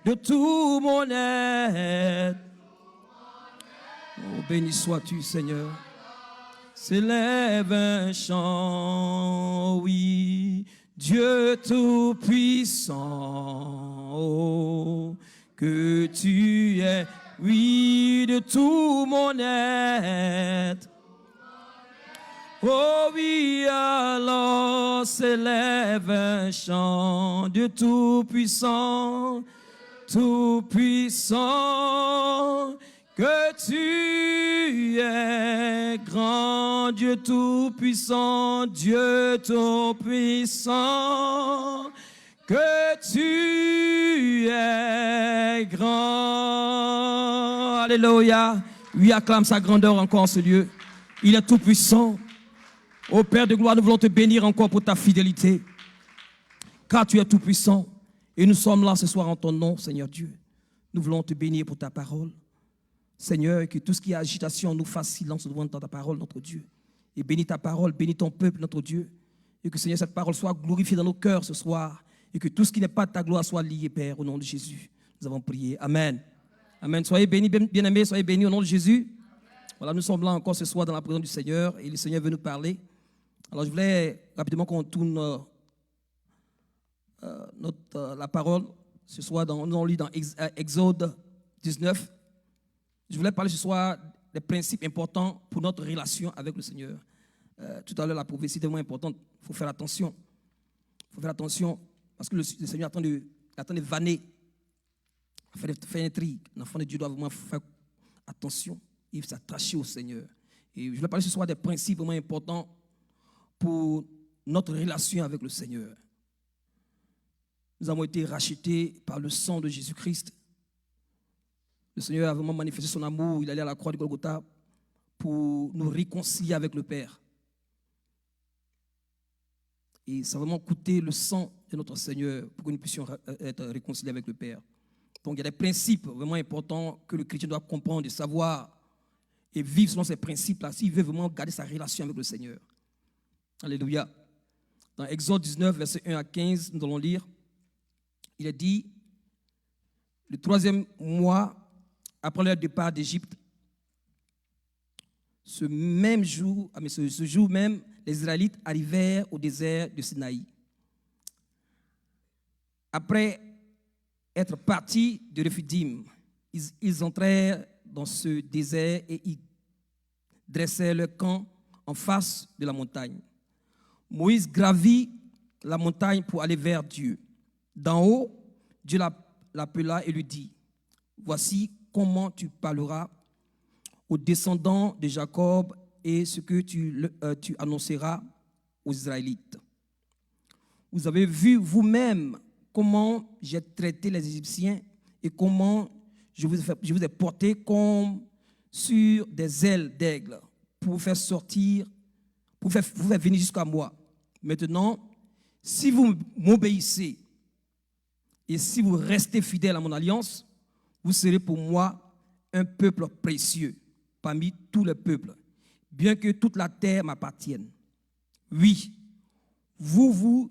de tout mon être. Oh, béni sois-tu, Seigneur. S'élève un chant, oui, Dieu tout-puissant, oh, que tu es, oui, de tout mon être. Oh oui, alors s'élève un chant, Dieu tout-puissant, tout-puissant, que tu es grand, Dieu tout-puissant, Dieu tout-puissant, que tu es grand. Alléluia. Oui, acclame sa grandeur encore ce Dieu. Il est tout-puissant. Ô Père de gloire, nous voulons te bénir encore pour ta fidélité, car tu es tout-puissant. Et nous sommes là ce soir en ton nom, Seigneur Dieu. Nous voulons te bénir pour ta parole. Seigneur, que tout ce qui est agitation nous fasse silence devant ta parole, notre Dieu. Et bénis ta parole, bénis ton peuple, notre Dieu. Et que, Seigneur, cette parole soit glorifiée dans nos cœurs ce soir. Et que tout ce qui n'est pas de ta gloire soit lié, Père, au nom de Jésus. Nous avons prié. Amen. Amen. Soyez bénis, bien-aimés, soyez bénis au nom de Jésus. Voilà, nous sommes là encore ce soir dans la présence du Seigneur. Et le Seigneur veut nous parler. Alors, je voulais rapidement qu'on tourne la parole ce soir. Nous lit dans Exode 19. Je voulais parler ce soir des principes importants pour notre relation avec le Seigneur. Tout à l'heure, la prophétie est tellement importante. Il faut faire attention. Il faut faire attention parce que le Seigneur attend de vanner, faire un tri. L'enfant de Dieu doit vraiment faire attention et s'attacher au Seigneur. Et je voulais parler ce soir des principes vraiment importants pour notre relation avec le Seigneur. Nous avons été rachetés par le sang de Jésus-Christ. Le Seigneur a vraiment manifesté son amour. Il allait à la croix du Golgotha pour nous réconcilier avec le Père. Et ça a vraiment coûté le sang de notre Seigneur pour que nous puissions être réconciliés avec le Père. Donc il y a des principes vraiment importants que le chrétien doit comprendre et savoir et vivre selon ces principes-là s'il veut vraiment garder sa relation avec le Seigneur. Alléluia. Dans Exode 19, versets 1 à 15, nous allons lire. Il est dit, le 3e mois après leur départ d'Égypte, ce jour même, les Israélites arrivèrent au désert de Sinaï. Après être partis de Rephidim, ils entrèrent dans ce désert et y dressèrent leur camp en face de la montagne. Moïse gravit la montagne pour aller vers Dieu. D'en haut, Dieu l'appela et lui dit, « Voici comment tu parleras aux descendants de Jacob et ce que tu annonceras aux Israélites. Vous avez vu vous-même comment j'ai traité les Égyptiens et comment je vous ai porté comme sur des ailes d'aigle pour vous faire sortir, pour vous faire venir jusqu'à moi. Maintenant, si vous m'obéissez et si vous restez fidèles à mon alliance, vous serez pour moi un peuple précieux parmi tous les peuples, bien que toute la terre m'appartienne. Oui, vous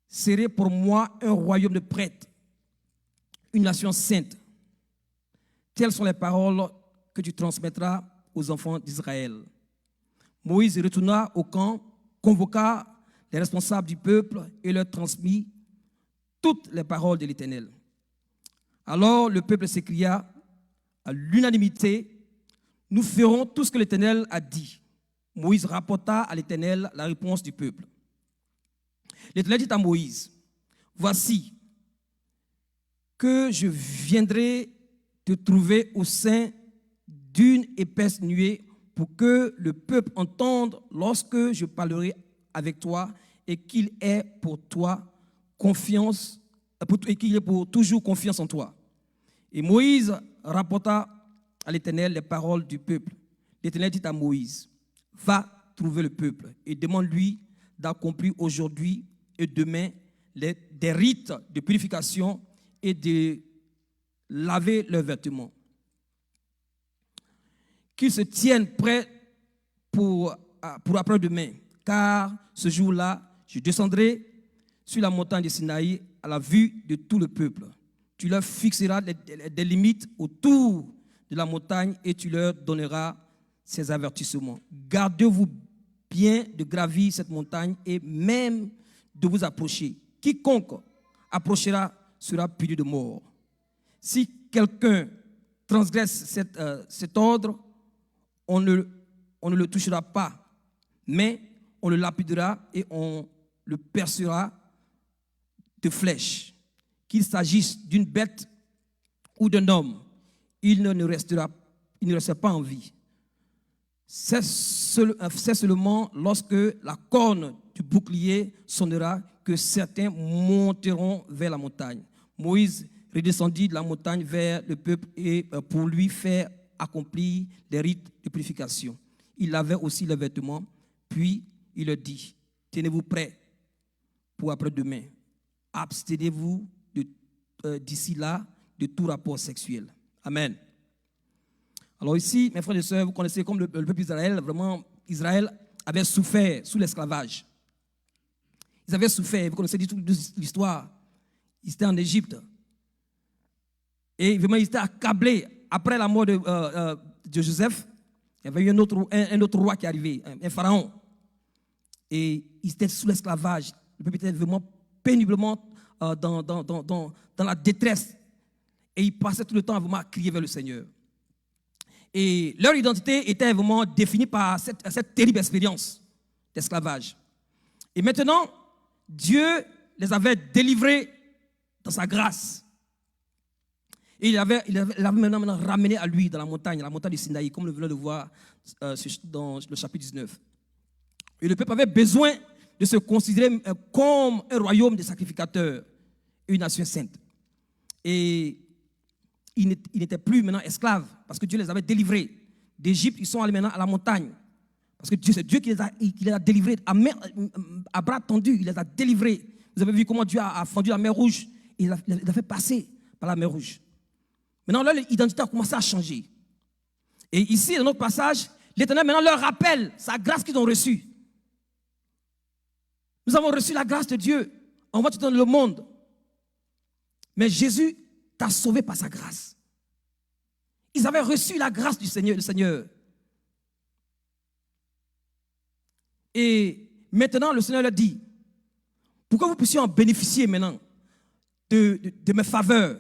serez pour moi un royaume de prêtres, une nation sainte. Telles sont les paroles que tu transmettras aux enfants d'Israël. » Moïse retourna au camp, convoqua les responsables du peuple et leur transmit toutes les paroles de l'Éternel. Alors le peuple s'écria à l'unanimité, « Nous ferons tout ce que l'Éternel a dit. » Moïse rapporta à l'Éternel la réponse du peuple. L'Éternel dit à Moïse, « Voici que je viendrai te trouver au sein d'une épaisse nuée pour que le peuple entende lorsque je parlerai avec toi et qu'il ait pour toi confiance et qu'il ait pour toujours confiance en toi. » Et Moïse rapporta à l'Éternel les paroles du peuple. L'Éternel dit à Moïse, « Va trouver le peuple et demande-lui d'accomplir aujourd'hui et demain des rites de purification et de laver leurs vêtements. Qu'ils se tiennent prêts pour après-demain, car ce jour-là, je descendrai sur la montagne de Sinaï à la vue de tout le peuple. tu leur fixeras des limites autour de la montagne et tu leur donneras ces avertissements. Gardez-vous bien de gravir cette montagne et même de vous approcher. Quiconque approchera sera puni de mort. Si quelqu'un transgresse cet ordre, on ne le touchera pas, mais on le lapidera et on le percera de flèches. Qu'il s'agisse d'une bête ou d'un homme, il ne restera pas en vie. C'est seulement lorsque la corne du bouclier sonnera que certains monteront vers la montagne. Moïse redescendit de la montagne vers le peuple et pour lui faire accomplir les rites de purification. Il lavait aussi les vêtements, puis il leur dit, tenez-vous prêts pour après-demain. Abstenez-vous d'ici là de tout rapport sexuel. Amen. Alors ici, mes frères et sœurs, vous connaissez comme le peuple d'Israël, vraiment, Israël avait souffert sous l'esclavage. Ils avaient souffert, vous connaissez l'histoire. Ils étaient en Égypte. Et vraiment, ils étaient accablés. Après la mort de Joseph, il y avait eu un autre roi qui est arrivé, un pharaon. Et ils étaient sous l'esclavage. Le peuple était vraiment péniblement dans la détresse. Et ils passaient tout le temps vraiment à crier vers le Seigneur. Et leur identité était vraiment définie par cette terrible expérience d'esclavage. Et maintenant, Dieu les avait délivrés dans sa grâce. Et il avait maintenant ramené à lui dans la montagne du Sinaï, comme nous venons de voir dans le chapitre 19. Et le peuple avait besoin de se considérer comme un royaume de sacrificateurs, une nation sainte. Et ils n'étaient plus maintenant esclaves, parce que Dieu les avait délivrés. D'Égypte, ils sont allés maintenant à la montagne. Parce que c'est Dieu qui les a délivrés. À bras tendus, il les a délivrés. Vous avez vu comment Dieu a fendu la mer Rouge. Il les a fait passer par la mer Rouge. Maintenant, leur identité a commencé à changer. Et ici, dans notre passage, l'Éternel maintenant leur rappelle sa grâce qu'ils ont reçue. Nous avons reçu la grâce de Dieu. On va tout dans le monde. Mais Jésus t'a sauvé par sa grâce. Ils avaient reçu la grâce du Seigneur. Et maintenant, le Seigneur leur dit, pour que vous puissiez en bénéficier maintenant de mes faveurs,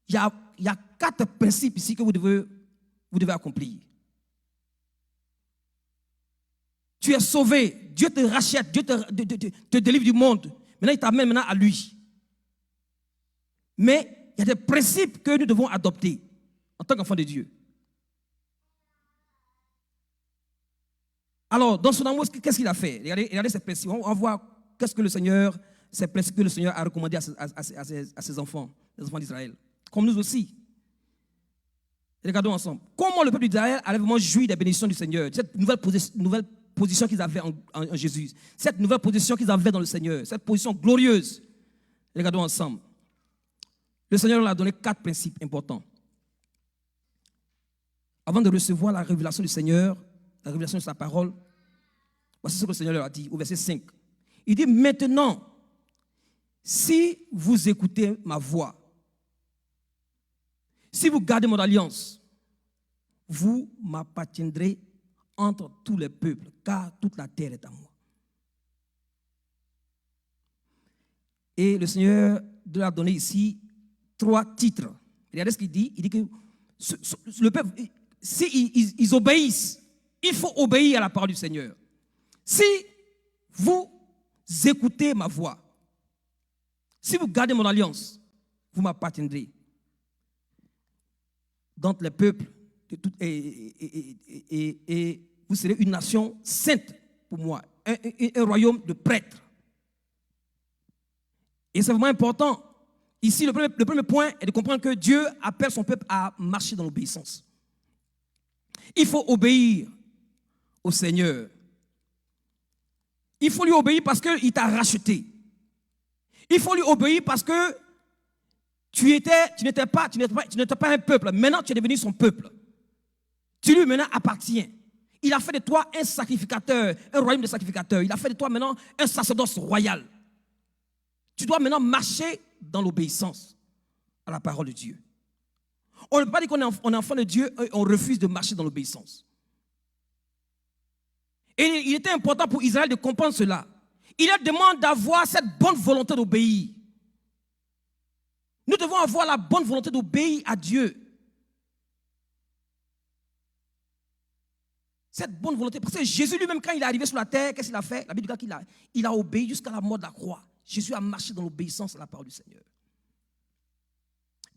il y a 4 principes ici que vous devez accomplir. Tu es sauvé, Dieu te rachète, Dieu te délivre du monde. Maintenant, il t'amène maintenant à lui. Mais il y a des principes que nous devons adopter en tant qu'enfants de Dieu. Alors, dans son amour, qu'est-ce qu'il a fait? Regardez ces principes. On va voir ces principes que le Seigneur a recommandés à ses enfants, les enfants d'Israël. Comme nous aussi. Regardons ensemble. Comment le peuple d'Israël allait vraiment jouir des bénédictions du Seigneur. Cette nouvelle position qu'ils avaient en Jésus. Cette nouvelle position qu'ils avaient dans le Seigneur. Cette position glorieuse. Regardons ensemble. Le Seigneur leur a donné 4 principes importants. Avant de recevoir la révélation du Seigneur, la révélation de sa parole, voici ce que le Seigneur leur a dit au verset 5. Il dit, maintenant, si vous écoutez ma voix, si vous gardez mon alliance, vous m'appartiendrez entre tous les peuples, car toute la terre est à moi. Et le Seigneur leur a donné ici 3 titres. Regardez ce qu'il dit. Il dit que le peuple, s'ils obéissent, il faut obéir à la parole du Seigneur. Si vous écoutez ma voix, si vous gardez mon alliance, vous m'appartiendrez dans les peuples et vous serez une nation sainte pour moi, un royaume de prêtres. Et c'est vraiment important. Ici, le premier point est de comprendre que Dieu appelle son peuple à marcher dans l'obéissance. Il faut obéir au Seigneur. Il faut lui obéir parce qu'il t'a racheté. Il faut lui obéir parce que tu n'étais pas un peuple. Maintenant, tu es devenu son peuple. Tu lui maintenant appartiens. Il a fait de toi un sacrificateur, un royaume de sacrificateurs. Il a fait de toi maintenant un sacerdoce royal. Tu dois maintenant marcher dans l'obéissance. à la parole de Dieu. On ne peut pas dire qu'on est enfant de Dieu et on refuse de marcher dans l'obéissance. Et il était important pour Israël de comprendre cela. Il leur demande d'avoir cette bonne volonté d'obéir. Nous devons avoir la bonne volonté d'obéir à Dieu. Cette bonne volonté, parce que Jésus lui-même, quand il est arrivé sur la terre, qu'est-ce qu'il a fait? La Bible dit qu'il a obéi jusqu'à la mort de la croix. Jésus a marché dans l'obéissance à la parole du Seigneur.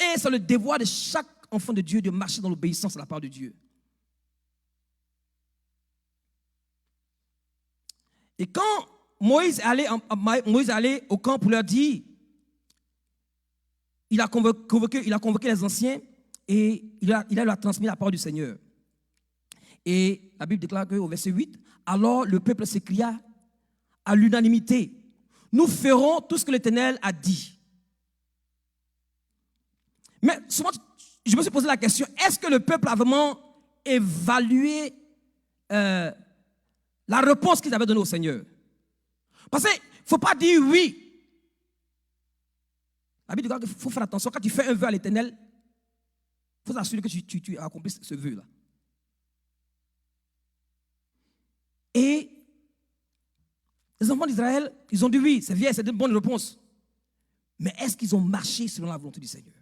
Et c'est le devoir de chaque enfant de Dieu de marcher dans l'obéissance à la parole de Dieu. Et quand Moïse est allé au camp pour leur dire, il a convoqué les anciens et il a leur transmis la parole du Seigneur. Et la Bible déclare qu'au verset 8, alors le peuple s'écria à l'unanimité, nous ferons tout ce que l'Éternel a dit. Mais souvent, je me suis posé la question, est-ce que le peuple a vraiment évalué la réponse qu'ils avaient donnée au Seigneur? Parce qu'il ne faut pas dire oui. La Bible dit qu'il faut faire attention. Quand tu fais un vœu à l'Éternel, il faut s'assurer que tu accomplisses ce vœu-là. Et les enfants d'Israël, ils ont dit oui, c'est bien, c'est une bonne réponse. Mais est-ce qu'ils ont marché selon la volonté du Seigneur?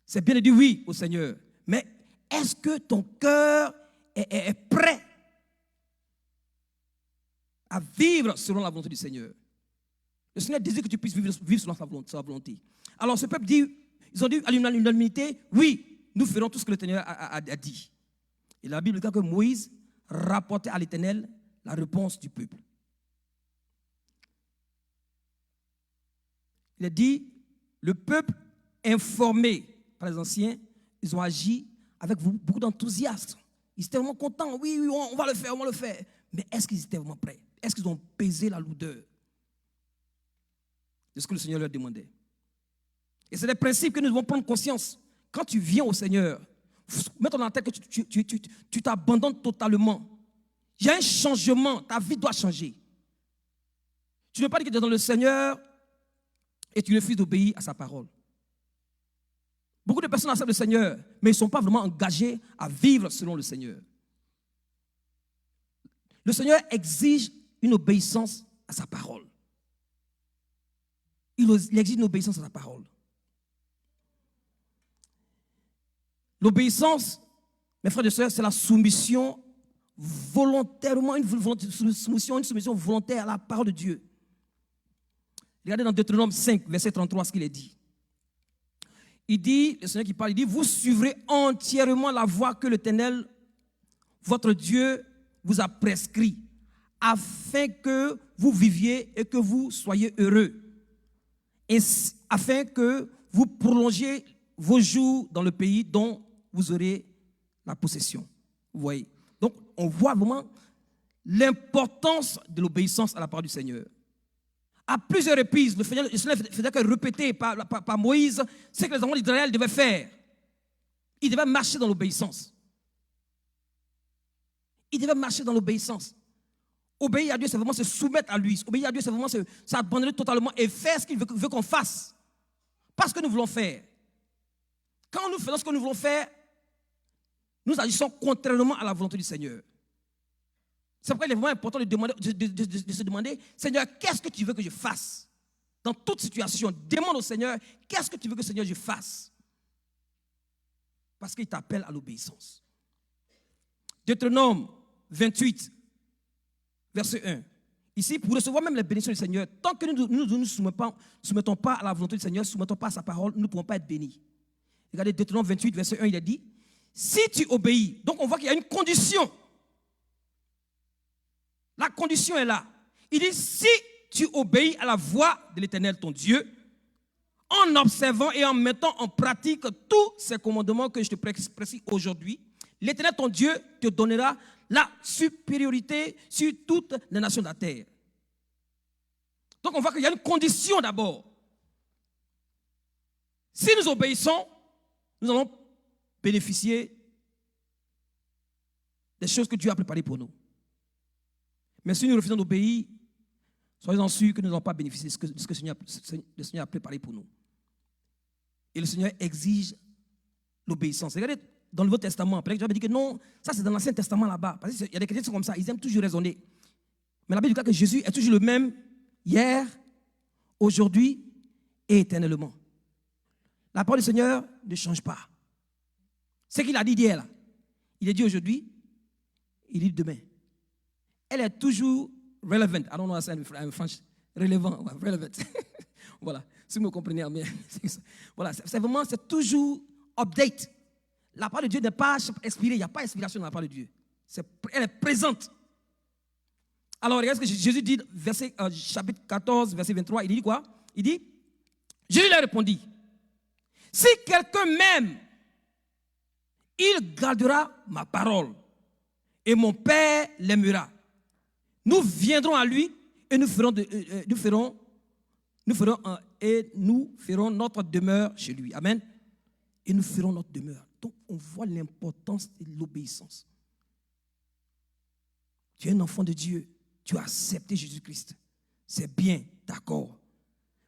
C'est bien de dire oui au Seigneur, mais est-ce que ton cœur est prêt à vivre selon la volonté du Seigneur? Le Seigneur désire que tu puisses vivre selon sa volonté. Alors ce peuple dit, ils ont dit à l'unanimité, oui, nous ferons tout ce que l'Éternel a dit. Et la Bible dit que Moïse rapportait à l'Éternel la réponse du peuple. Il a dit, le peuple informé par les anciens, ils ont agi avec beaucoup d'enthousiasme. Ils étaient vraiment contents, oui, on va le faire, on va le faire. Mais est-ce qu'ils étaient vraiment prêts? Est-ce qu'ils ont pesé la lourdeur de ce que le Seigneur leur demandait? Et c'est des principes que nous devons prendre conscience. Quand tu viens au Seigneur, mets-toi dans la tête que tu t'abandonnes totalement. Il y a un changement, ta vie doit changer. Tu ne veux pas dire que tu es dans le Seigneur et tu refuses d'obéir à sa parole. Beaucoup de personnes acceptent le Seigneur, mais ils ne sont pas vraiment engagés à vivre selon le Seigneur. Le Seigneur exige une obéissance à sa parole. Il exige une obéissance à sa parole. L'obéissance, mes frères et sœurs, c'est la soumission volontairement, une soumission volontaire à la parole de Dieu. Regardez dans Deutéronome 5, verset 33, ce qu'il est dit. Il dit, le Seigneur qui parle, il dit, vous suivrez entièrement la voie que l'Éternel, votre Dieu, vous a prescrit, afin que vous viviez et que vous soyez heureux, et afin que vous prolongiez vos jours dans le pays dont vous aurez la possession. Vous voyez. Donc, on voit vraiment l'importance de l'obéissance à la parole du Seigneur. À plusieurs reprises, le Seigneur faisait que répéter par Moïse ce que les enfants d'Israël devaient faire. Ils devaient marcher dans l'obéissance. Ils devaient marcher dans l'obéissance. Obéir à Dieu, c'est vraiment se soumettre à lui. Obéir à Dieu, c'est vraiment s'abandonner totalement et faire ce qu'il veut qu'on fasse. Pas ce que nous voulons faire. Quand nous faisons ce que nous voulons faire, nous agissons contrairement à la volonté du Seigneur. C'est pourquoi il est vraiment important de se demander, Seigneur, qu'est-ce que tu veux que je fasse? Dans toute situation, demande au Seigneur, qu'est-ce que tu veux que Seigneur je fasse? Parce qu'il t'appelle à l'obéissance. Deutéronome 28, verset 1. Ici, pour recevoir même les bénédictions du Seigneur, tant que nous ne nous soumettons pas à la volonté du Seigneur, ne soumettons pas à sa parole, nous ne pouvons pas être bénis. Regardez Deutéronome 28, verset 1, il a dit, si tu obéis, donc on voit qu'il y a une condition. La condition est là. Il dit, si tu obéis à la voix de l'Éternel, ton Dieu, en observant et en mettant en pratique tous ces commandements que je te précise aujourd'hui, l'Éternel, ton Dieu, te donnera la supériorité sur toutes les nations de la terre. Donc on voit qu'il y a une condition d'abord. Si nous obéissons, nous allons bénéficier des choses que Dieu a préparées pour nous. Mais si nous refusons d'obéir, soyez-en sûrs que nous n'allons pas bénéficier de ce que le Seigneur a préparé pour nous. Et le Seigneur exige l'obéissance. Regardez, dans le Nouveau Testament, après, j'avais dit que non, ça c'est dans l'Ancien Testament là-bas. Parce qu'il y a des chrétiens qui sont comme ça, ils aiment toujours raisonner. Mais la Bible dit que Jésus est toujours le même hier, aujourd'hui et éternellement. La parole du Seigneur ne change pas. Ce qu'il a dit hier, là, il est dit aujourd'hui, il dit demain. Elle est toujours relevant. I don't know how to say it in French. Relevant, ouais, relevant. Voilà, si vous me comprenez bien. Voilà, c'est vraiment, c'est toujours update. La parole de Dieu n'est pas expirée, il n'y a pas d'expiration dans la parole de Dieu. Elle est présente. Alors, regardez ce que Jésus dit, chapitre 14, verset 23, il dit quoi? Il dit, Jésus leur répondit, si quelqu'un m'aime, il gardera ma parole, et mon Père l'aimera. Nous viendrons à lui, et nous ferons notre demeure chez lui. Amen. Et nous ferons notre demeure. Donc, on voit l'importance de l'obéissance. Tu es un enfant de Dieu. Tu as accepté Jésus-Christ. C'est bien, d'accord.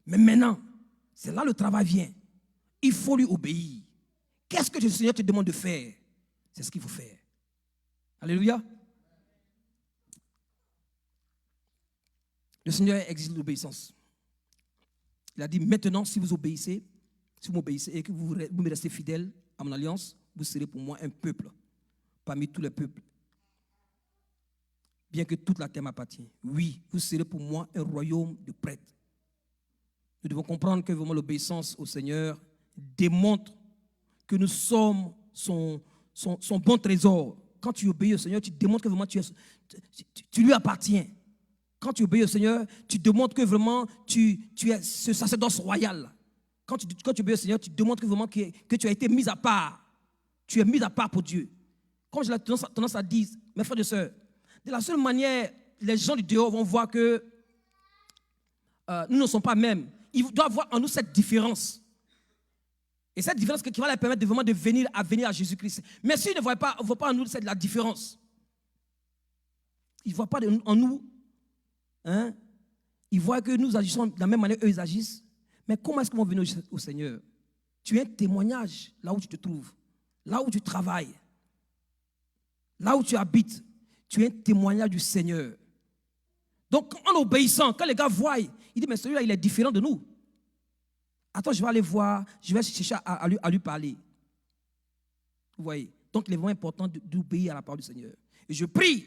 Mais maintenant, c'est là le travail vient. Il faut lui obéir. Qu'est-ce que le Seigneur te demande de faire? C'est ce qu'il faut faire. Alléluia. Le Seigneur exige l'obéissance. Il a dit, maintenant, si vous obéissez, si vous m'obéissez et que vous me restez fidèle à mon alliance, vous serez pour moi un peuple parmi tous les peuples. Bien que toute la terre m'appartient. Oui, vous serez pour moi un royaume de prêtres. Nous devons comprendre que vraiment l'obéissance au Seigneur démontre que nous sommes son bon trésor. Quand tu obéis au Seigneur, tu démontres que vraiment tu lui appartiens. Quand tu obéis au Seigneur, tu démontres que vraiment tu es ce sacerdoce royal. Quand tu obéis au Seigneur, tu démontres que vraiment que tu as été mis à part. Tu es mis à part pour Dieu. Comme j'ai tendance à dire, mes frères et sœurs, de la seule manière, les gens du dehors vont voir que nous ne sommes pas mêmes. Ils doivent voir en nous cette différence. Et cette différence qui va leur permettre de vraiment de venir à Jésus-Christ. Mais s'ils ne voient pas en nous la différence, ils ne voient pas en nous, hein, ils voient que nous agissons de la même manière qu'eux ils agissent. Mais comment est-ce qu'ils vont venir au Seigneur? Tu es un témoignage là où tu te trouves, là où tu travailles, là où tu habites. Tu es un témoignage du Seigneur. Donc, en obéissant, quand les gars voient, ils disent, mais celui-là, il est différent de nous. Attends, je vais aller voir, je vais chercher à lui parler. Vous voyez? Donc, il est vraiment important d'obéir à la parole du Seigneur. Et je prie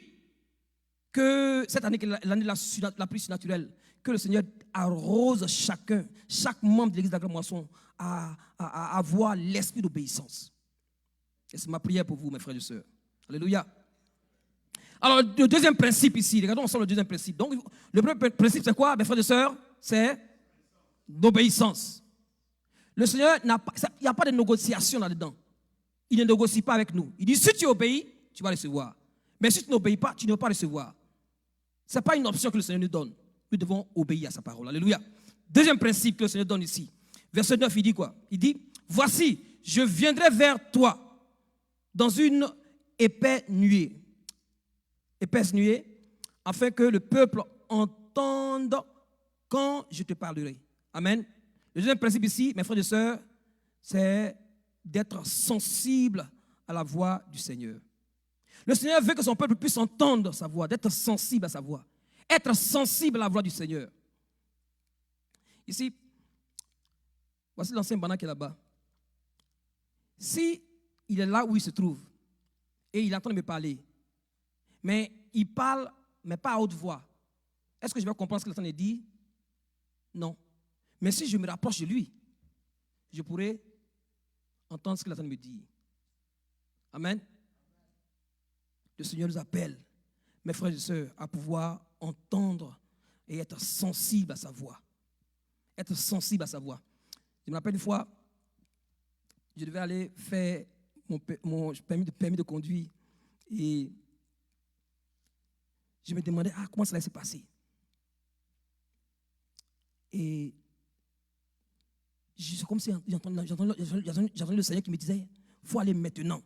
que cette année, l'année la plus surnaturelle, que le Seigneur arrose chaque membre de l'église de la Grande Moisson à avoir l'esprit d'obéissance. Et c'est ma prière pour vous, mes frères et sœurs. Alléluia. Alors, le deuxième principe ici, regardons ensemble le deuxième principe. Donc, le premier principe, c'est quoi, mes frères et sœurs? C'est l'obéissance. Le Seigneur, il n'y a pas de négociation là-dedans. Il ne négocie pas avec nous. Il dit, si tu obéis, tu vas recevoir. Mais si tu n'obéis pas, tu ne vas pas recevoir. Ce n'est pas une option que le Seigneur nous donne. Nous devons obéir à sa parole. Alléluia. Deuxième principe que le Seigneur donne ici. Verset 9, il dit quoi? Il dit, voici, je viendrai vers toi dans une épaisse nuée, afin que le peuple entende quand je te parlerai. Amen. Le deuxième principe ici, mes frères et sœurs, c'est d'être sensible à la voix du Seigneur. Le Seigneur veut que son peuple puisse entendre sa voix, d'être sensible à sa voix. Être sensible à la voix du Seigneur. Ici, voici l'ancien Bana qui est là-bas. Si il est là où il se trouve et il est en train de me parler, mais il parle, mais pas à haute voix, est-ce que je vais comprendre ce qu'il est en train de dire? Non. Mais si je me rapproche de lui, je pourrais entendre ce qu'il est en train de me dire. Amen. Le Seigneur nous appelle, mes frères et sœurs, à pouvoir entendre et être sensible à sa voix. Être sensible à sa voix. Je me rappelle une fois, je devais aller faire mon permis de conduire et je me demandais comment ça allait se passer. Et c'est comme si j'entendais le Seigneur qui me disait, il faut aller maintenant.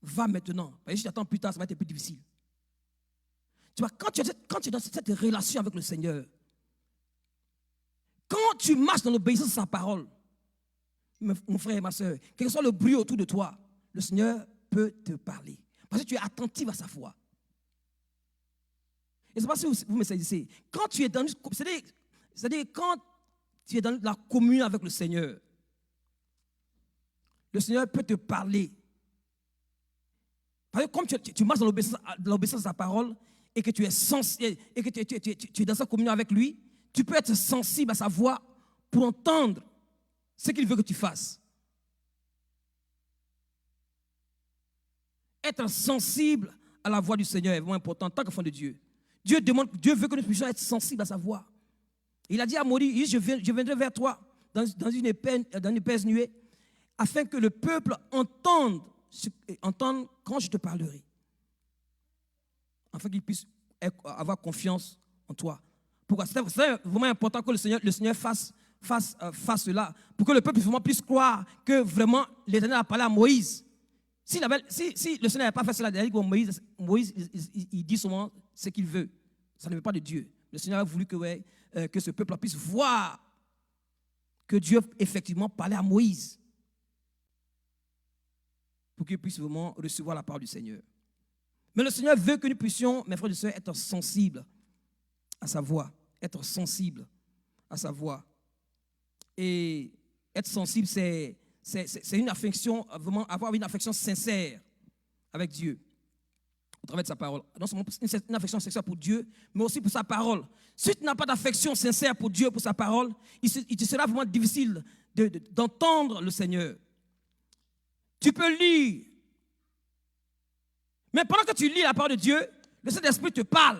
Va maintenant. Parce que si tu attends plus tard, ça va être plus difficile. Tu vois, quand tu es dans cette relation avec le Seigneur, quand tu marches dans l'obéissance à sa parole, mon frère et ma soeur, quel que soit le bruit autour de toi, le Seigneur peut te parler. Parce que tu es attentif à sa voix. Je ne sais pas si vous me saisissez. Quand tu es dans, c'est-à-dire quand tu es dans la communion avec le Seigneur peut te parler. Parce que comme tu marches dans l'obéissance à sa parole et que tu es sensible, et que tu es dans sa communion avec lui, tu peux être sensible à sa voix pour entendre ce qu'il veut que tu fasses. Être sensible à la voix du Seigneur est vraiment important en tant qu'enfant de Dieu. Dieu veut que nous puissions être sensibles à sa voix. Il a dit à Moïse, je viendrai vers toi dans une épaisse nuée, afin que le peuple entende quand je te parlerai. Afin qu'il puisse avoir confiance en toi. Pourquoi? C'est vraiment important que le Seigneur fasse cela, pour que le peuple puisse croire que vraiment l'Éternel a parlé à Moïse. Si le Seigneur n'avait pas fait cela, Moïse il dit souvent ce qu'il veut. Ça ne veut pas de Dieu. Le Seigneur a voulu que ce peuple puisse voir que Dieu effectivement parlait à Moïse, pour qu'il puisse vraiment recevoir la parole du Seigneur. Mais le Seigneur veut que nous puissions, mes frères et sœurs, être sensibles à sa voix. Être sensibles à sa voix. Et être sensible, c'est une affection, vraiment avoir une affection sincère avec Dieu, au travers de sa parole. Non seulement une affection sincère pour Dieu, mais aussi pour sa parole. Si tu n'as pas d'affection sincère pour Dieu, pour sa parole, il te sera vraiment difficile d'entendre le Seigneur. Tu peux lire, mais pendant que tu lis la parole de Dieu, le Saint-Esprit te parle.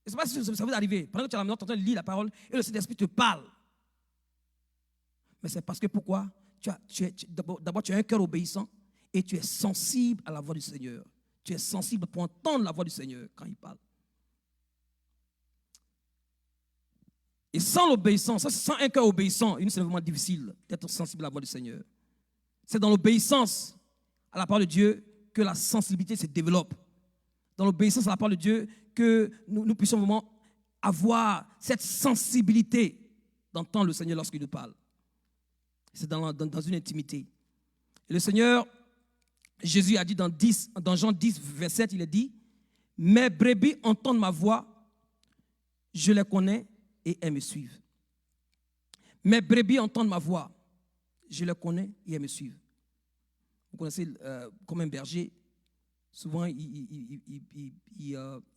Je ne sais pas si ça vous arrive. Pendant que tu es à la maison, tu es en train de lire la parole et le Saint-Esprit te parle. Mais c'est parce que pourquoi? D'abord, tu as un cœur obéissant et tu es sensible à la voix du Seigneur. Tu es sensible pour entendre la voix du Seigneur quand il parle. Et sans l'obéissance, sans un cœur obéissant, c'est vraiment difficile d'être sensible à la voix du Seigneur. C'est dans l'obéissance à la parole de Dieu que la sensibilité se développe. Dans l'obéissance à la parole de Dieu que nous puissions vraiment avoir cette sensibilité d'entendre le Seigneur lorsqu'il nous parle. C'est dans une intimité. Et le Seigneur, Jésus a dit dans Jean 10, verset 7, il a dit, « Mes brebis entendent ma voix, je les connais et elles me suivent. » Mes brebis entendent ma voix, je les connais et elles me suivent. Vous connaissez, comme un berger, souvent il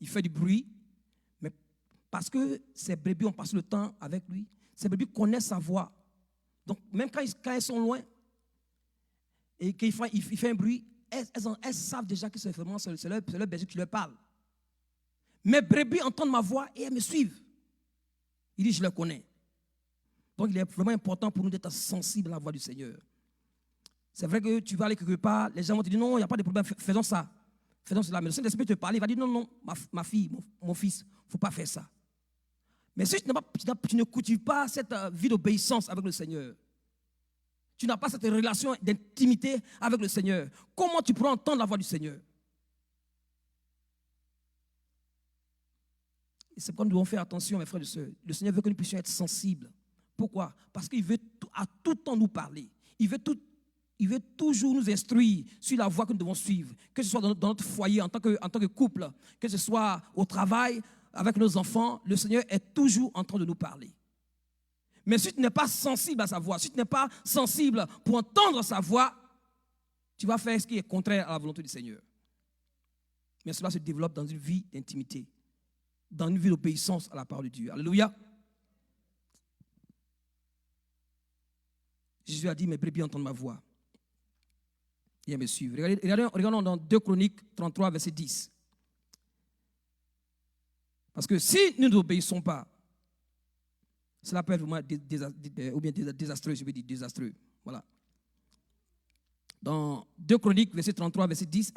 fait du bruit, mais parce que ces brebis ont passé le temps avec lui, ces brebis connaissent sa voix. Donc, même quand elles sont loin et qu'il fait un bruit, elles savent déjà que c'est vraiment leur berger qui leur parle. Mes brebis entendent ma voix et elles me suivent. Il dit, je le connais. Donc, il est vraiment important pour nous d'être sensibles à la voix du Seigneur. C'est vrai que tu vas aller quelque part, les gens vont te dire, non, il n'y a pas de problème, faisons ça. Faisons cela. Mais le Saint-Esprit te parle, il va dire, non, ma fille, mon fils, il ne faut pas faire ça. Mais si tu ne cultives pas cette vie d'obéissance avec le Seigneur, tu n'as pas cette relation d'intimité avec le Seigneur, comment tu pourras entendre la voix du Seigneur? Et c'est pourquoi nous devons faire attention, mes frères et sœurs. Le Seigneur veut que nous puissions être sensibles. Pourquoi? Parce qu'il veut à tout temps nous parler. Il veut toujours nous instruire sur la voie que nous devons suivre, que ce soit dans notre foyer en tant que couple, que ce soit au travail, avec nos enfants. Le Seigneur est toujours en train de nous parler. Mais si tu n'es pas sensible à sa voix, si tu n'es pas sensible pour entendre sa voix, tu vas faire ce qui est contraire à la volonté du Seigneur. Mais cela se développe dans une vie d'intimité, dans une vie d'obéissance à la parole de Dieu. Alléluia. Jésus a dit, mes brebis entendent ma voix et elles me suivent. Regardons dans 2 Chroniques 33, verset 10. Parce que si nous n'obéissons pas, cela peut être vraiment désastreux, je veux dire désastreux. Voilà. Dans 2 Chroniques, verset 33, verset 10,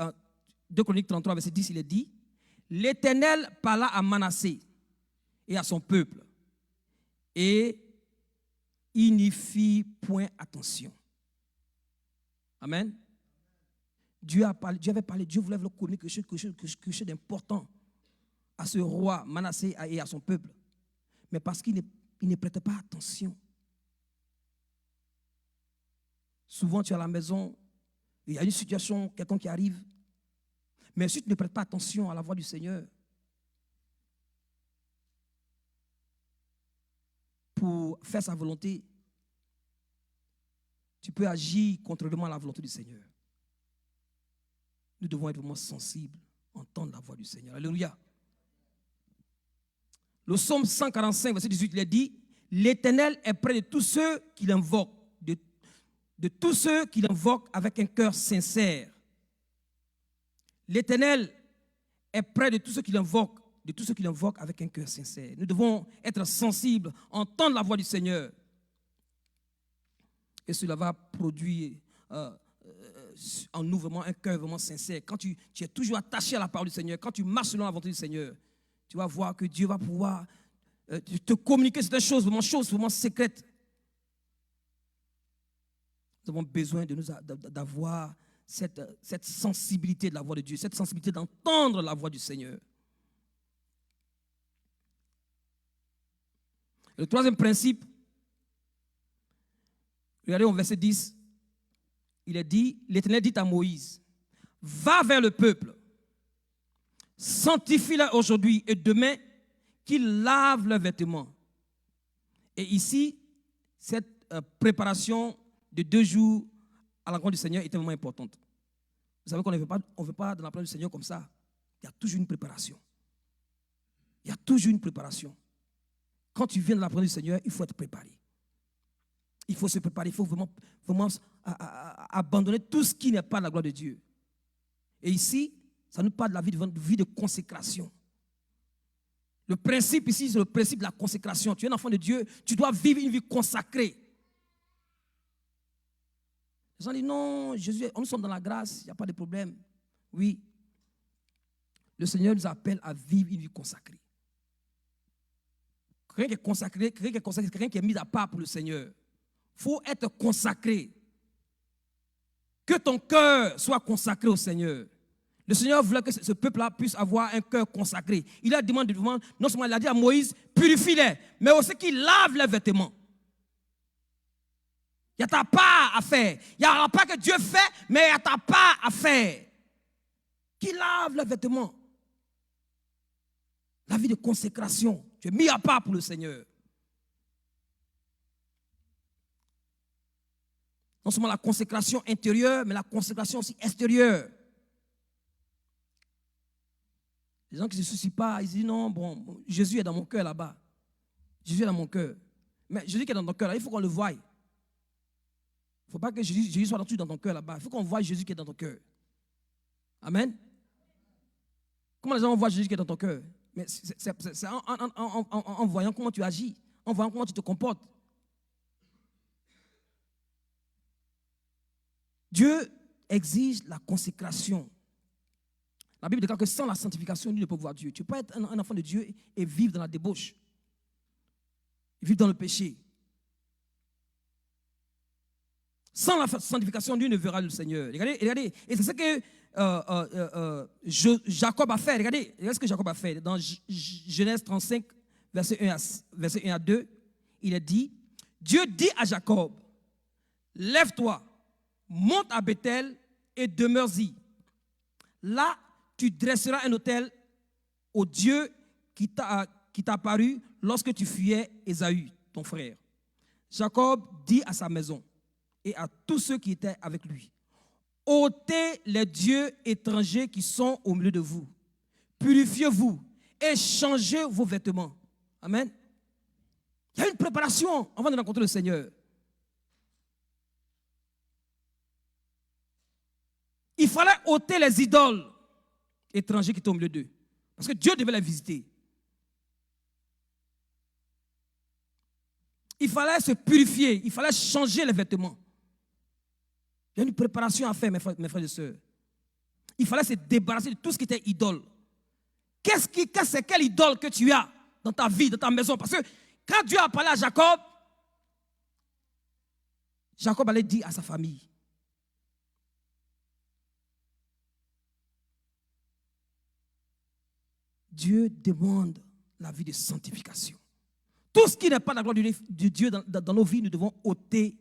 2 Chroniques 33, verset 10, il est dit, l'Éternel parla à Manassé et à son peuple, et il n'y fit point attention. Amen. Dieu avait parlé, Dieu voulait communiquer quelque chose d'important à ce roi Manassé et à son peuple. Mais parce qu'il ne prêtait pas attention. Souvent, tu es à la maison, il y a une situation, quelqu'un qui arrive, mais si tu ne prêtes pas attention à la voix du Seigneur, pour faire sa volonté, tu peux agir contrairement à la volonté du Seigneur. Nous devons être vraiment sensibles, entendre la voix du Seigneur. Alléluia. Le psaume 145, verset 18, il est dit, l'Éternel est près de tous ceux qui l'invoquent, de tous ceux qui l'invoquent avec un cœur sincère. L'Éternel est près de tous ceux qui l'invoquent, avec un cœur sincère. Nous devons être sensibles, entendre la voix du Seigneur. Et cela va produire en nous vraiment un cœur vraiment sincère. Quand tu es toujours attaché à la parole du Seigneur, quand tu marches selon la volonté du Seigneur, tu vas voir que Dieu va pouvoir te communiquer certaines choses vraiment secrètes. Nous avons besoin d'avoir cette sensibilité de la voix de Dieu, cette sensibilité d'entendre la voix du Seigneur. Le troisième principe, regardez au verset 10, il est dit, l'Éternel dit à Moïse, va vers le peuple, sanctifie-le aujourd'hui et demain, qu'ils lavent leurs vêtements. Et ici, cette préparation de 2 jours à la rencontre du Seigneur est vraiment importante. Vous savez qu'on ne veut pas dans la présence du Seigneur comme ça. Il y a toujours une préparation. Il y a toujours une préparation. Quand tu viens dans la présence du Seigneur, il faut être préparé. Il faut se préparer, il faut vraiment abandonner tout ce qui n'est pas la gloire de Dieu. Et ici, ça nous parle de la vie de consécration. Le principe ici, c'est le principe de la consécration. Tu es un enfant de Dieu, tu dois vivre une vie consacrée. Les gens disent non, Jésus, nous sommes dans la grâce, il n'y a pas de problème. Oui, le Seigneur nous appelle à vivre une vie consacrée. Quelqu'un qui est consacré, quelqu'un qui est mis à part pour le Seigneur. Il faut être consacré. Que ton cœur soit consacré au Seigneur. Le Seigneur voulait que ce peuple-là puisse avoir un cœur consacré. Il a demandé, non seulement il a dit à Moïse, purifie-les, mais aussi qu'il lave les vêtements. Il y a ta part à faire. Il n'y aura pas que Dieu fait, mais il y a ta part à faire. Qu'il lave les vêtements. La vie de consécration. Tu es mis à part pour le Seigneur. Non seulement la consécration intérieure, mais la consécration aussi extérieure. Les gens qui ne se soucient pas, ils disent non, bon, Jésus est dans mon cœur là-bas. Jésus est dans mon cœur. Mais Jésus qui est dans ton cœur là, il faut qu'on le voie. Il ne faut pas que Jésus soit dans ton cœur là-bas. Il faut qu'on voie Jésus qui est dans ton cœur. Amen. Comment les gens voient Jésus qui est dans ton cœur? Mais c'est en voyant comment tu agis, en voyant comment tu te comportes. Dieu exige la consécration. La Bible déclare que sans la sanctification, nul ne peut voir Dieu. Tu peux être un enfant de Dieu et vivre dans la débauche, vivre dans le péché. Sans la sanctification, nul ne verra le Seigneur. Regardez, et c'est ce que Jacob a fait. Regardez ce que Jacob a fait. Dans Genèse 35, verset 1 à 2, il est dit, Dieu dit à Jacob, lève-toi, monte à Bethel et demeure-y. Là, tu dresseras un autel au Dieu qui t'a apparu lorsque tu fuyais Ésaü, ton frère. Jacob dit à sa maison et à tous ceux qui étaient avec lui, ôtez les dieux étrangers qui sont au milieu de vous. Purifiez-vous et changez vos vêtements. Amen. Il y a une préparation avant de rencontrer le Seigneur. Il fallait ôter les idoles étrangers qui étaient au milieu d'eux. Parce que Dieu devait les visiter. Il fallait se purifier. Il fallait changer les vêtements. Il y a une préparation à faire, mes frères et sœurs. Il fallait se débarrasser de tout ce qui était idole. C'est quelle idole que tu as dans ta vie, dans ta maison? Parce que quand Dieu a parlé à Jacob, Jacob allait dire à sa famille, Dieu demande la vie de sanctification. Tout ce qui n'est pas la gloire de Dieu dans nos vies, nous devons ôter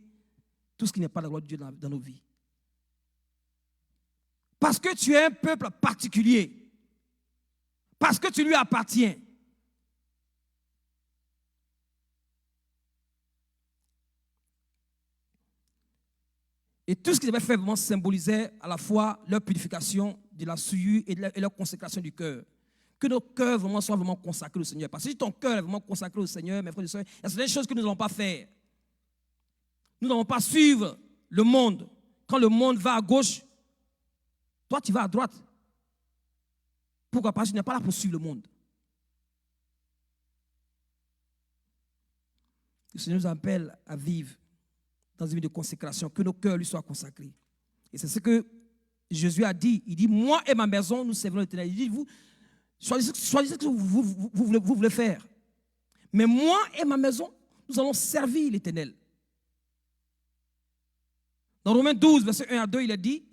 tout ce qui n'est pas la gloire de Dieu dans nos vies. Parce que tu es un peuple particulier. Parce que tu lui appartiens. Et tout ce qu'ils avaient fait vraiment symbolisait à la fois leur purification, de la souillure et leur consécration du cœur. Que nos cœurs vraiment soient vraiment consacrés au Seigneur. Parce que si ton cœur est vraiment consacré au Seigneur, mes frères et sœurs, il y a certaines choses que nous n'allons pas faire. Nous n'allons pas suivre le monde. Quand le monde va à gauche, toi tu vas à droite. Pourquoi? Parce que tu n'es pas là pour suivre le monde. Le Seigneur nous appelle à vivre dans une vie de consécration, que nos cœurs lui soient consacrés. Et c'est ce que Jésus a dit. Il dit, moi et ma maison, nous servons l'Éternel. Il dit, vous, choisissez ce que vous voulez faire. Mais moi et ma maison, nous allons servir l'Éternel. Dans Romains 12, verset 1 à 2, il a dit,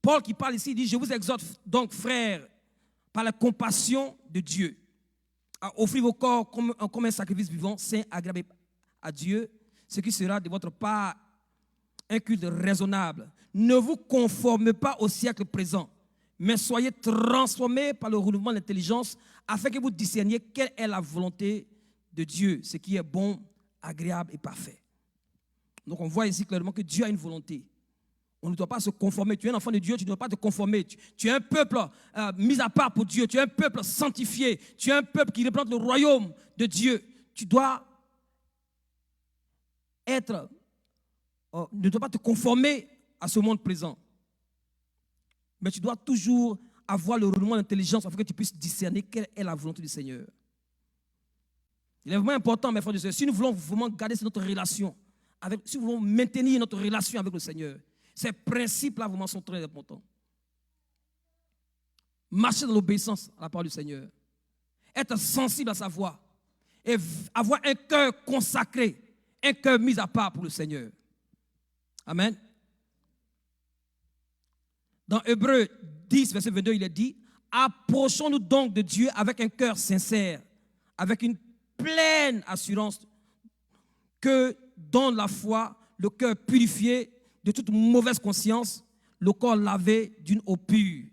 Paul qui parle ici, il dit, je vous exhorte donc, frères, par la compassion de Dieu, à offrir vos corps comme un sacrifice vivant, saint, agréable à Dieu, ce qui sera de votre part un culte raisonnable. Ne vous conformez pas au siècle présent, mais soyez transformés par le renouvellement de l'intelligence, afin que vous discerniez quelle est la volonté de Dieu, ce qui est bon, agréable et parfait. Donc on voit ici clairement que Dieu a une volonté. On ne doit pas se conformer. Tu es un enfant de Dieu, tu ne dois pas te conformer. Tu es un peuple mis à part pour Dieu. Tu es un peuple sanctifié. Tu es un peuple qui représente le royaume de Dieu. Tu dois ne dois pas te conformer à ce monde présent. Mais tu dois toujours avoir le renouvellement d'intelligence afin que tu puisses discerner quelle est la volonté du Seigneur. Il est vraiment important, mes frères et sœurs, si nous voulons vraiment garder notre relation, si nous voulons maintenir notre relation avec le Seigneur, ces principes-là vraiment sont très importants. Marcher dans l'obéissance à la parole du Seigneur, être sensible à sa voix et avoir un cœur consacré, un cœur mis à part pour le Seigneur. Amen. Dans Hébreux 10, verset 22, il est dit, approchons-nous donc de Dieu avec un cœur sincère, avec une pleine assurance que dans la foi, le cœur purifié de toute mauvaise conscience, le corps lavé d'une eau pure.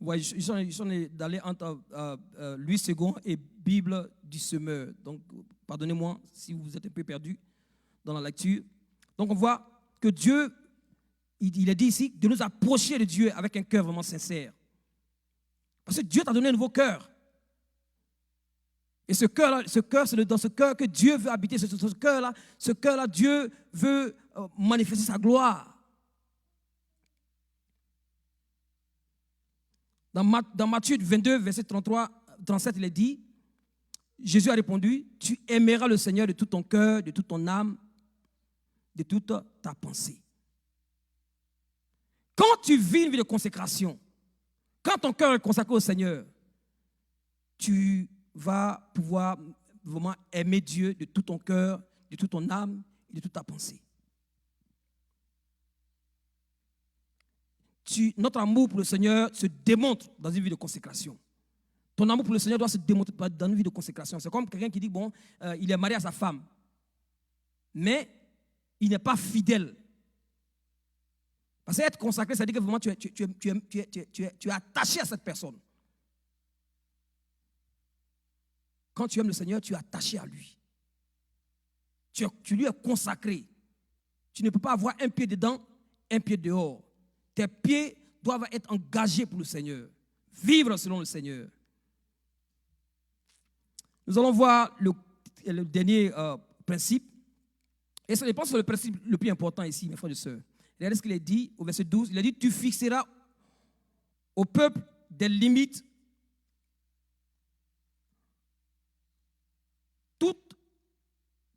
Ouais, ils sont allés entre Louis II et Bible du Semeur. Donc, pardonnez-moi si vous êtes un peu perdu dans la lecture. Donc, on voit que Dieu, il est dit ici, de nous approcher de Dieu avec un cœur vraiment sincère. Parce que Dieu t'a donné un nouveau cœur. Et ce cœur-là, c'est dans ce cœur que Dieu veut habiter. Ce cœur-là, Dieu veut manifester sa gloire. Dans Matthieu 22, verset 37, il est dit, Jésus a répondu, tu aimeras le Seigneur de tout ton cœur, de toute ton âme, de toute ta pensée. Quand tu vis une vie de consécration, quand ton cœur est consacré au Seigneur, tu vas pouvoir vraiment aimer Dieu de tout ton cœur, de toute ton âme et de toute ta pensée. Notre amour pour le Seigneur se démontre dans une vie de consécration. Ton amour pour le Seigneur doit se démontrer dans une vie de consécration. C'est comme quelqu'un qui dit, bon, il est marié à sa femme, mais il n'est pas fidèle. Parce qu'être consacré, ça veut dire que vraiment tu es attaché à cette personne. Quand tu aimes le Seigneur, tu es attaché à lui. Tu lui es consacré. Tu ne peux pas avoir un pied dedans, un pied dehors. Tes pieds doivent être engagés pour le Seigneur. Vivre selon le Seigneur. Nous allons voir le dernier principe. Et je pense que c'est le principe le plus important ici, mes frères et sœurs. Regardez ce qu'il est dit au verset 12. Il a dit, tu fixeras au peuple des limites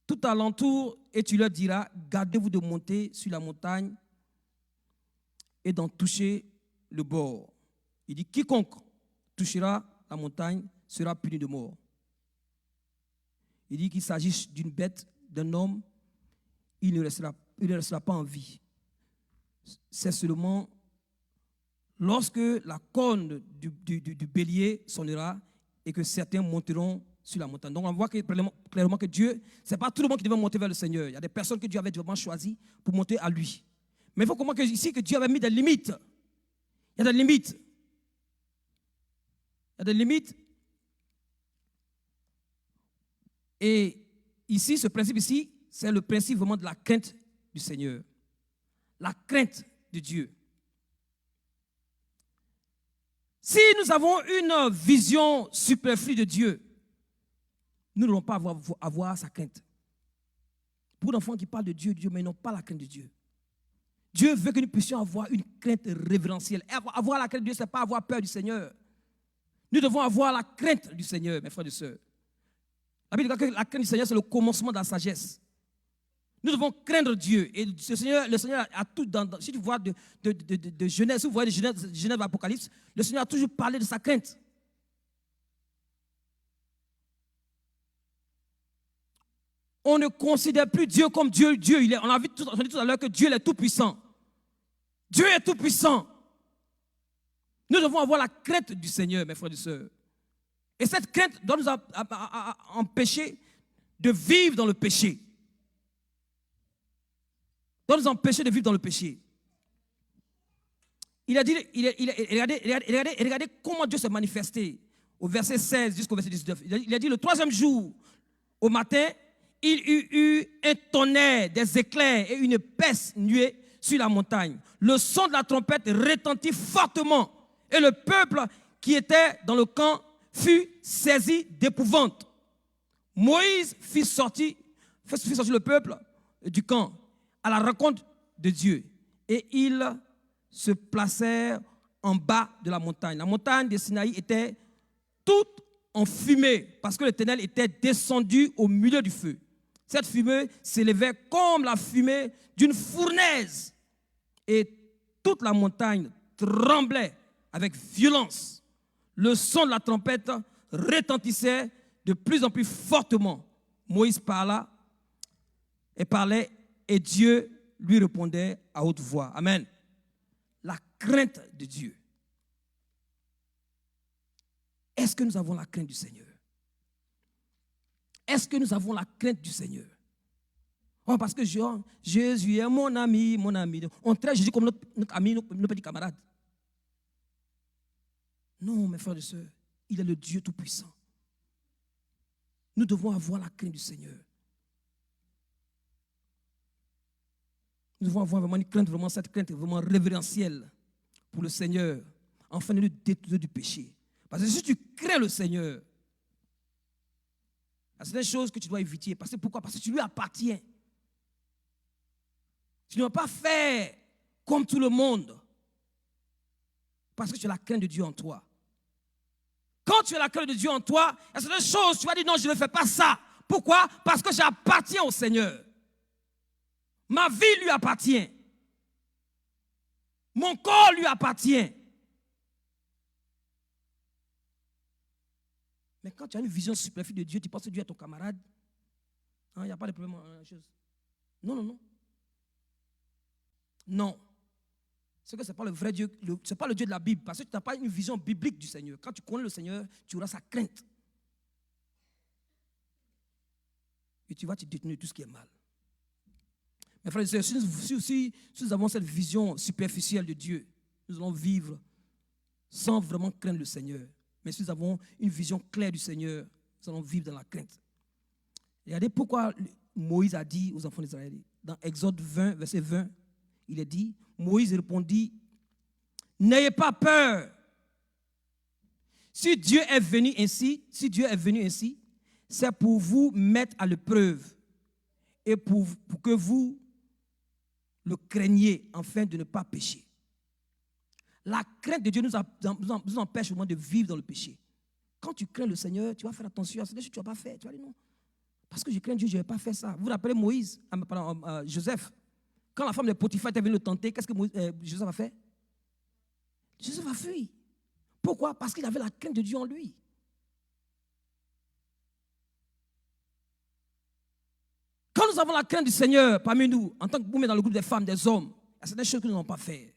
tout alentour et tu leur diras, gardez-vous de monter sur la montagne et d'en toucher le bord. Il dit, quiconque touchera la montagne sera puni de mort. Il dit qu'il s'agisse d'une bête, d'un homme, il ne restera pas en vie. C'est seulement lorsque la corne du bélier sonnera et que certains monteront sur la montagne. Donc on voit clairement que Dieu, ce n'est pas tout le monde qui devait monter vers le Seigneur. Il y a des personnes que Dieu avait vraiment choisies pour monter à lui. Mais il faut comprendre ici que Dieu avait mis des limites. Il y a des limites. Il y a des limites. Et ici, ce principe ici, c'est le principe vraiment de la crainte du Seigneur. La crainte de Dieu. Si nous avons une vision superflue de Dieu, nous n'allons pas avoir sa crainte. Pour l'enfant qui parle de Dieu, mais ils n'ont pas la crainte de Dieu. Dieu veut que nous puissions avoir une crainte révérentielle. Avoir la crainte de Dieu, ce n'est pas avoir peur du Seigneur. Nous devons avoir la crainte du Seigneur, mes frères et sœurs. La Bible dit que la crainte du Seigneur, c'est le commencement de la sagesse. Nous devons craindre Dieu. Et le Seigneur a tout si tu vois de Genèse, si vous voyez de Genèse à Apocalypse, le Seigneur a toujours parlé de sa crainte. On ne considère plus Dieu comme Dieu. On a dit tout à l'heure que Dieu est tout puissant. Dieu est tout puissant. Nous devons avoir la crainte du Seigneur, mes frères et sœurs. Et cette crainte doit nous empêcher de vivre dans le péché. Doit nous empêcher de vivre dans le péché. Il a dit, regardez comment Dieu s'est manifesté au verset 16 jusqu'au verset 19. Il a dit le troisième jour, au matin, il y eut un tonnerre, des éclairs et une épaisse nuée sur la montagne. Le son de la trompette retentit fortement et le peuple qui était dans le camp fut saisi d'épouvante. Moïse fit sortir le peuple du camp à la rencontre de Dieu. Et ils se placèrent en bas de la montagne. La montagne de Sinaï était toute en fumée parce que l'Éternel était descendu au milieu du feu. Cette fumée s'élevait comme la fumée d'une fournaise. Et toute la montagne tremblait avec violence. Le son de la trompette retentissait de plus en plus fortement. Moïse parlait et Dieu lui répondait à haute voix. Amen. La crainte de Dieu. Est-ce que nous avons la crainte du Seigneur? Est-ce que nous avons la crainte du Seigneur? Oh, parce que Jésus est mon ami, mon ami. On traite Jésus comme notre ami, notre petit camarade. Non, mes frères et sœurs, il est le Dieu Tout-Puissant. Nous devons avoir la crainte du Seigneur. Nous devons avoir vraiment une crainte, vraiment cette crainte vraiment révérentielle pour le Seigneur, afin de nous détourner du péché. Parce que si tu crains le Seigneur, c'est des choses que tu dois éviter. Pourquoi? Parce que tu lui appartiens. Tu ne vas pas faire comme tout le monde. Parce que tu as la crainte de Dieu en toi. Quand tu as la crainte de Dieu en toi, il y a des choses, tu vas dire non, je ne fais pas ça. Pourquoi? Parce que j'appartiens au Seigneur. Ma vie lui appartient. Mon corps lui appartient. Mais quand tu as une vision superficielle de Dieu, tu penses que Dieu est ton camarade. Il n'y a pas de problème en la chose. Non, non, non. Non. C'est que ce n'est pas le vrai Dieu, ce n'est pas le Dieu de la Bible. Parce que tu n'as pas une vision biblique du Seigneur. Quand tu connais le Seigneur, tu auras sa crainte. Et tu vas te détenir de tout ce qui est mal. Mes frères et sœurs, si nous avons cette vision superficielle de Dieu, nous allons vivre sans vraiment craindre le Seigneur. Mais si nous avons une vision claire du Seigneur, nous allons vivre dans la crainte. Regardez pourquoi Moïse a dit aux enfants d'Israël, dans Exode 20, verset 20, il est dit, Moïse répondit, n'ayez pas peur. Si Dieu est venu ainsi, c'est pour vous mettre à l'épreuve et pour que vous le craigniez afin de ne pas pécher. La crainte de Dieu nous empêche au moins de vivre dans le péché. Quand tu crains le Seigneur, tu vas faire attention à ce que tu n'as pas fait. Tu vas dire non. Parce que je crains Dieu, je ne vais pas faire ça. Vous vous rappelez Moïse, Joseph, quand la femme de Potiphar était venue le tenter, qu'est-ce que Joseph a fait? Joseph a fui. Pourquoi? Parce qu'il avait la crainte de Dieu en lui. Quand nous avons la crainte du Seigneur parmi nous, en tant que vous mettez dans le groupe des femmes, des hommes, il y a certaines choses que nous n'avons pas fait.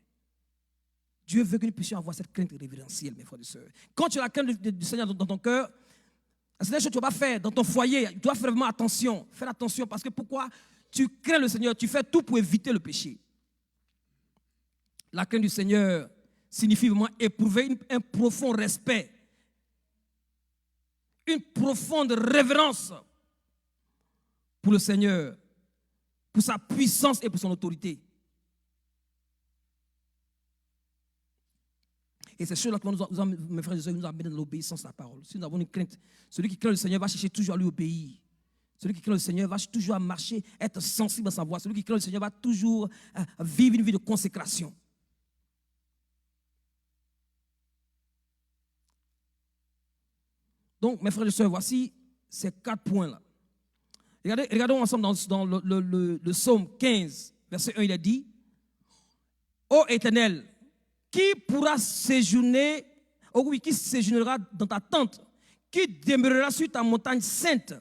Dieu veut que nous puissions avoir cette crainte révérentielle, mes frères et sœurs. Quand tu as la crainte du Seigneur dans ton cœur, La dernière chose que tu vas faire dans ton foyer, tu dois faire vraiment attention. Fais attention parce que pourquoi? Tu crains le Seigneur, tu fais tout pour éviter le péché. La crainte du Seigneur signifie vraiment éprouver un profond respect, une profonde révérence pour le Seigneur, pour sa puissance et pour son autorité. Et c'est sûr que mes frères et sœurs, nous amènent dans l'obéissance à la parole. Si nous avons une crainte, celui qui craint le Seigneur va chercher toujours à lui obéir. Celui qui craint le Seigneur va toujours à marcher, être sensible à sa voix. Celui qui craint le Seigneur va toujours vivre une vie de consécration. Donc, mes frères et sœurs, voici ces 4 points-là. Regardons ensemble dans le psaume 15, verset 1, il est dit: Ô Éternel, qui pourra séjourner, oh oui, qui séjournera dans ta tente, qui demeurera sur ta montagne sainte?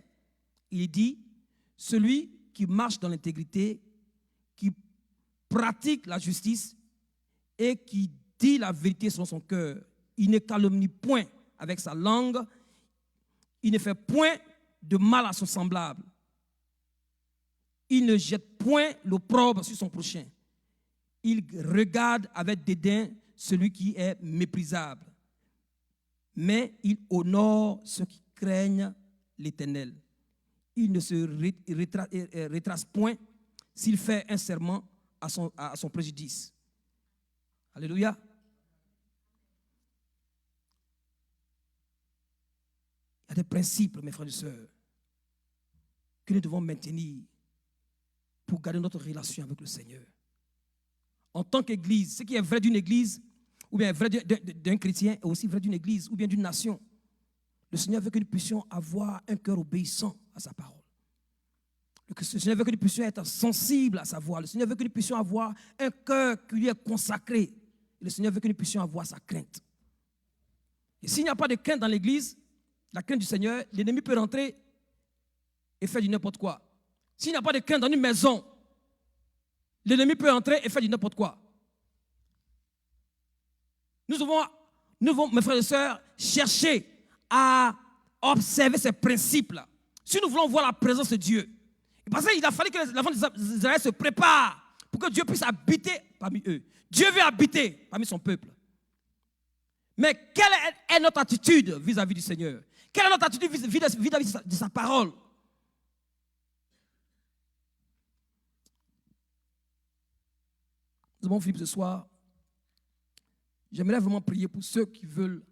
Il dit: celui qui marche dans l'intégrité, qui pratique la justice et qui dit la vérité selon son cœur. Il ne calomnie point avec sa langue, il ne fait point de mal à son semblable. Il ne jette point l'opprobre sur son prochain. Il regarde avec dédain celui qui est méprisable. Mais il honore ceux qui craignent l'Éternel. Il ne se retrace point s'il fait un serment à son préjudice. Alléluia. Il y a des principes, mes frères et sœurs, que nous devons maintenir pour garder notre relation avec le Seigneur. En tant qu'Église, ce qui est vrai d'une Église, ou bien vrai d'un chrétien, est aussi vrai d'une Église, ou bien d'une nation. Le Seigneur veut que nous puissions avoir un cœur obéissant à sa parole. Le Seigneur veut que nous puissions être sensibles à sa voix. Le Seigneur veut que nous puissions avoir un cœur qui lui est consacré. Et le Seigneur veut que nous puissions avoir sa crainte. Et s'il n'y a pas de crainte dans l'Église, la crainte du Seigneur, l'ennemi peut rentrer et faire du n'importe quoi. S'il n'y a pas de crainte dans une maison, l'ennemi peut entrer et faire du n'importe quoi. Nous devons, mes frères et sœurs, chercher à observer ces principes-là. Si nous voulons voir la présence de Dieu, parce qu'il a fallu que l'enfant d'Israël se prépare pour que Dieu puisse habiter parmi eux. Dieu veut habiter parmi son peuple. Mais quelle est notre attitude vis-à-vis du Seigneur? Quelle est notre attitude vis-à-vis de sa parole? Nous avons fini ce soir. J'aimerais vraiment prier pour ceux qui veulent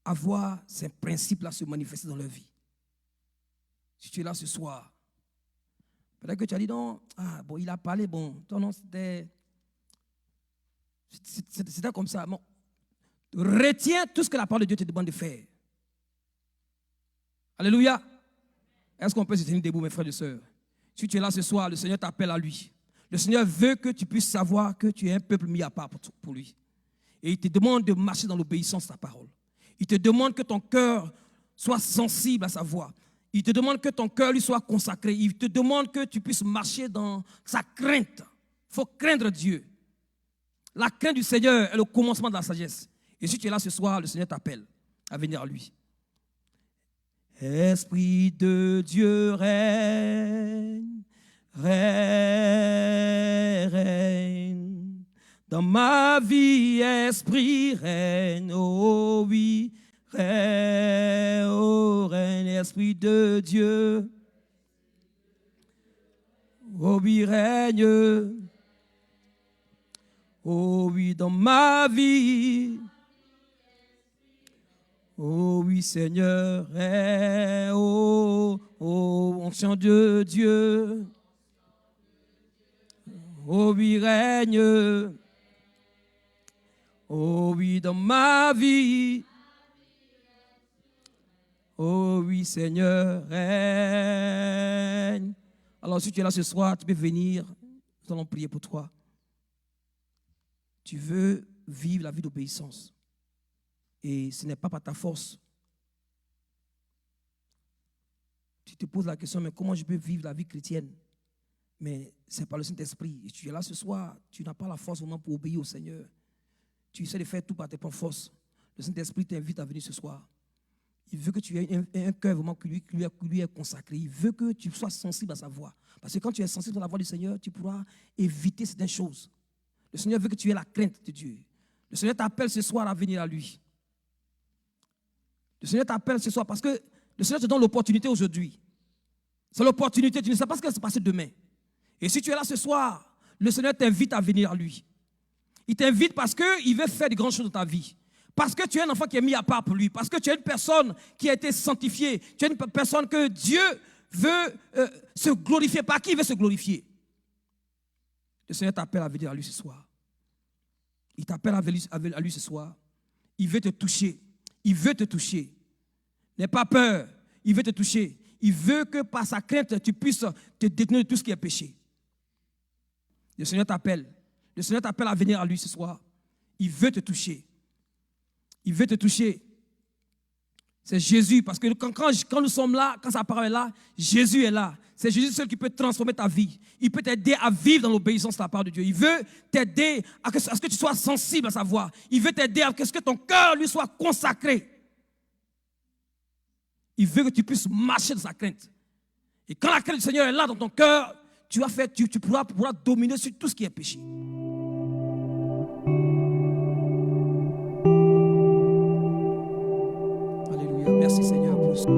avoir ces principes-là se manifester dans leur vie. Si tu es là ce soir, peut-être que tu as dit non, bon, il a parlé, bon, ton nom c'était comme ça. Bon, retiens tout ce que la parole de Dieu te demande de faire. Alléluia. Est-ce qu'on peut se tenir debout, mes frères et sœurs? Si tu es là ce soir, le Seigneur t'appelle à lui. Le Seigneur veut que tu puisses savoir que tu es un peuple mis à part pour lui. Et il te demande de marcher dans l'obéissance de sa parole. Il te demande que ton cœur soit sensible à sa voix. Il te demande que ton cœur lui soit consacré. Il te demande que tu puisses marcher dans sa crainte. Il faut craindre Dieu. La crainte du Seigneur est le commencement de la sagesse. Et si tu es là ce soir, le Seigneur t'appelle à venir à lui. Esprit de Dieu règne, règne. Dans ma vie, esprit règne, oh oui, règne, oh règne, esprit de Dieu. Oh oui, règne, oh oui, dans ma vie. Oh oui, Seigneur, oh, oh, onction de Dieu. Oh oui, règne. Oh oui, dans ma vie. Oh oui, Seigneur, règne. Alors, si tu es là ce soir, tu peux venir. Nous allons prier pour toi. Tu veux vivre la vie d'obéissance. Et ce n'est pas par ta force. Tu te poses la question, mais comment je peux vivre la vie chrétienne? Mais c'est par le Saint-Esprit. Et tu es là ce soir, tu n'as pas la force vraiment pour obéir au Seigneur. Tu essaies de faire tout par tes propres forces. Le Saint-Esprit t'invite à venir ce soir. Il veut que tu aies un cœur vraiment qui lui est consacré. Il veut que tu sois sensible à sa voix. Parce que quand tu es sensible à la voix du Seigneur, tu pourras éviter certaines choses. Le Seigneur veut que tu aies la crainte de Dieu. Le Seigneur t'appelle ce soir à venir à lui. Le Seigneur t'appelle ce soir parce que le Seigneur te donne l'opportunité aujourd'hui. C'est l'opportunité, tu ne sais pas ce qui va se passer demain. Et si tu es là ce soir, le Seigneur t'invite à venir à lui. Il t'invite parce qu'il veut faire de grandes choses dans ta vie. Parce que tu es un enfant qui est mis à part pour lui. Parce que tu es une personne qui a été sanctifiée. Tu es une personne que Dieu veut se glorifier. Par qui il veut se glorifier? Le Seigneur t'appelle à venir à lui ce soir. Il t'appelle à lui ce soir. Il veut te toucher. Il veut te toucher. N'aie pas peur. Il veut te toucher. Il veut que par sa crainte, tu puisses te détenir de tout ce qui est péché. Le Seigneur t'appelle. Le Seigneur t'appelle à venir à lui ce soir. Il veut te toucher. Il veut te toucher. C'est Jésus, parce que quand nous sommes là, quand sa parole est là, Jésus est là. C'est Jésus seul qui peut transformer ta vie. Il peut t'aider à vivre dans l'obéissance de la part de Dieu. Il veut t'aider à ce que tu sois sensible à sa voix. Il veut t'aider à ce que ton cœur lui soit consacré. Il veut que tu puisses marcher dans sa crainte. Et quand la crainte du Seigneur est là dans ton cœur, tu pourras dominer sur tout ce qui est péché. Alléluia. Merci Seigneur pour ça.